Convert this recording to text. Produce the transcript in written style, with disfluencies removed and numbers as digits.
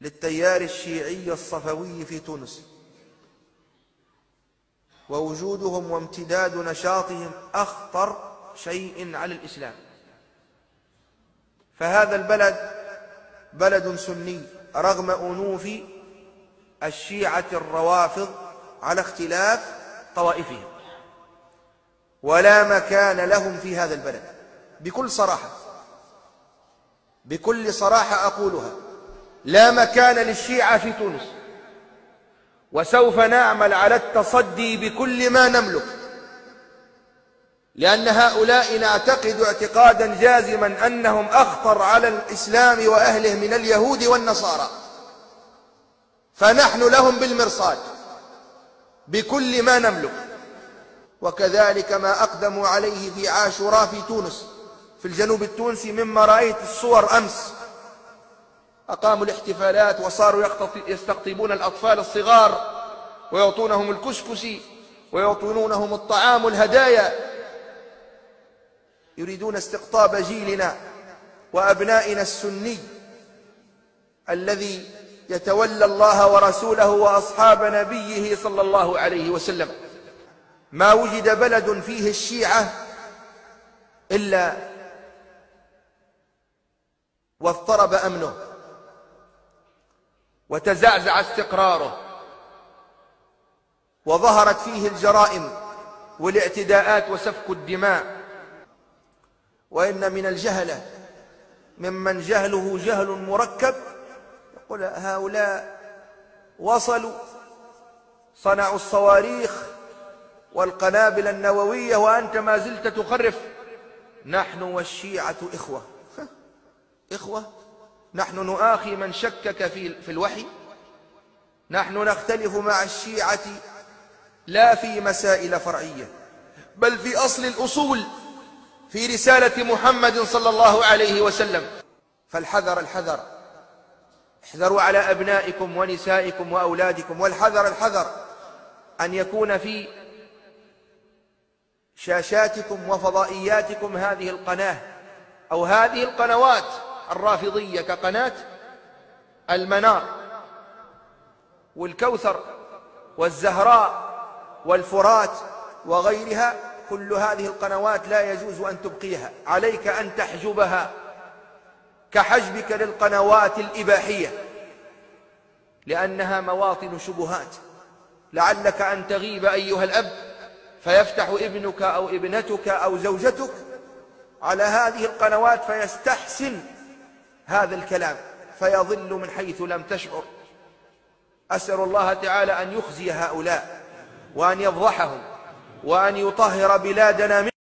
للتيار الشيعي الصفوي في تونس، ووجودهم وامتداد نشاطهم أخطر شيء على الإسلام. فهذا البلد بلد سني رغم أنوف الشيعة الروافض على اختلاف طوائفهم، ولا مكان لهم في هذا البلد. بكل صراحة، بكل صراحة أقولها، لا مكان للشيعة في تونس، وسوف نعمل على التصدي بكل ما نملك، لأن هؤلاء نعتقد اعتقادا جازما أنهم أخطر على الإسلام وأهله من اليهود والنصارى، فنحن لهم بالمرصاد بكل ما نملك. وكذلك ما أقدموا عليه في عاشوراء في تونس في الجنوب التونسي، مما رأيت الصور أمس. أقاموا الاحتفالات وصاروا يستقطبون الأطفال الصغار ويعطونهم الكسكسي ويعطونهم الطعام والهدايا، يريدون استقطاب جيلنا وأبنائنا السني الذي يتولى الله ورسوله وأصحاب نبيه صلى الله عليه وسلم. ما وجد بلد فيه الشيعة إلا واضطرب أمنه وتزعزع استقراره، وظهرت فيه الجرائم والاعتداءات وسفك الدماء. وإن من الجهلة ممن جهله جهل مركب يقول هؤلاء وصلوا صنعوا الصواريخ والقنابل النووية وأنت ما زلت تخرف. نحن والشيعة إخوة. إخوة؟ نحن نؤاخي من شكك في الوحي. نحن نختلف مع الشيعة لا في مسائل فرعية، بل في أصل الأصول، في رسالة محمد صلى الله عليه وسلم. فالحذر الحذر، احذروا على أبنائكم ونسائكم وأولادكم، والحذر الحذر أن يكون في شاشاتكم وفضائياتكم هذه القناة أو هذه القنوات الرافضية كقناة المنار والكوثر والزهراء والفرات وغيرها. كل هذه القنوات لا يجوز أن تبقيها، عليك أن تحجبها كحجبك للقنوات الإباحية، لأنها مواطن شبهات. لعلك أن تغيب أيها الأب فيفتح ابنك أو ابنتك أو زوجتك على هذه القنوات فيستحسن هذا الكلام فيضل من حيث لم تشعر. أسأل الله تعالى أن يخزي هؤلاء وأن يفضحهم وأن يطهر بلادنا